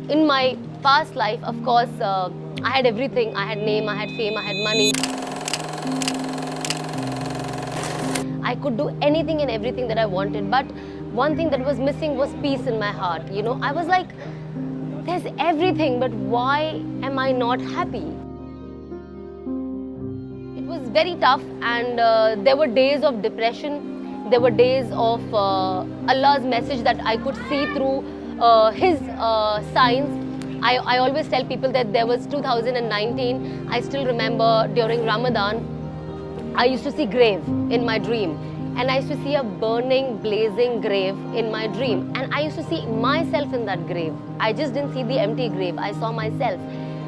in my past life, of course, I had everything. I had name, I had fame, I had money. I could do anything and everything that I wanted. But one thing that was missing was peace in my heart. You know, I was like, there's everything, but why am I not happy? It was very tough, and there were days of depression. There were days of Allah's message that I could see through His signs. I always tell people that there was 2019. I still remember during Ramadan, I used to see grave in my dream, and I used to see a burning, blazing grave in my dream, and I used to see myself in that grave. I just didn't see the empty grave. I saw myself,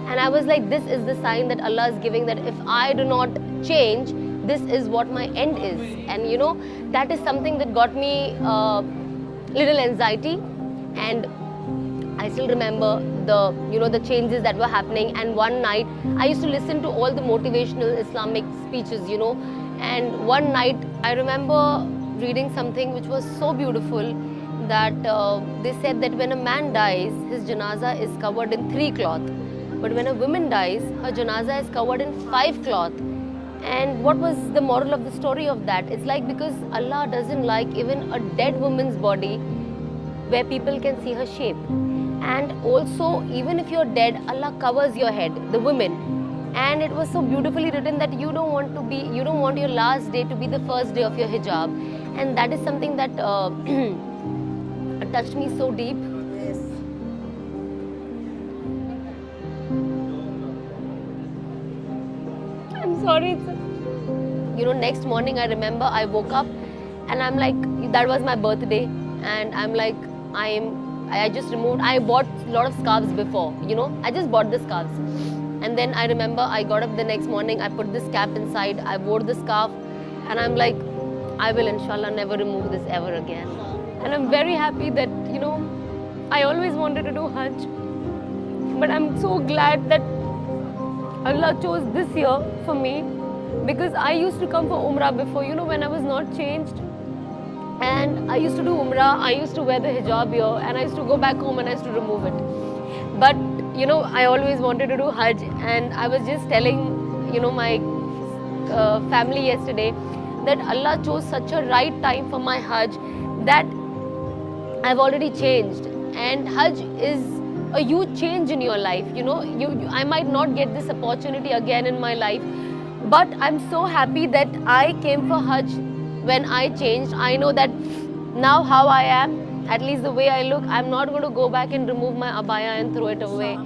and I was like, this is the sign that Allah is giving, that if I do not change, this is what my end is. And you know, that is something that got me little anxiety. And I still remember the changes that were happening. And one night I used to listen to all the motivational Islamic speeches, and one night I remember reading something which was so beautiful, that they said that when a man dies, his janaza is covered in 3 cloth, but when a woman dies, her janaza is covered in 5 cloth. And what was the moral of the story of that? It's like, because Allah doesn't like even a dead woman's body where people can see her shape. And also, even if you're dead, Allah covers your head, the women. And it was so beautifully written that you don't want your last day to be the first day of your hijab. And that is something that touched me so deep. Yes. I'm sorry. Next morning I remember I woke up and I'm like, that was my birthday, and I'm like, I bought a lot of scarves before, I just bought the scarves. And then I remember I got up the next morning, I put this cap inside, I wore the scarf, and I'm like, I will inshallah never remove this ever again. And I'm very happy that, I always wanted to do Hajj, but I'm so glad that Allah chose this year for me, because I used to come for Umrah before, when I was not changed. And I used to do Umrah, I used to wear the hijab here, and I used to go back home and I used to remove it. But, I always wanted to do Hajj, and I was just telling, my family yesterday that Allah chose such a right time for my Hajj, that I've already changed. And Hajj is a huge change in your life. I might not get this opportunity again in my life, but I'm so happy that I came for Hajj when I changed. I know that now how I am, at least the way I look, I'm not going to go back and remove my abaya and throw it away.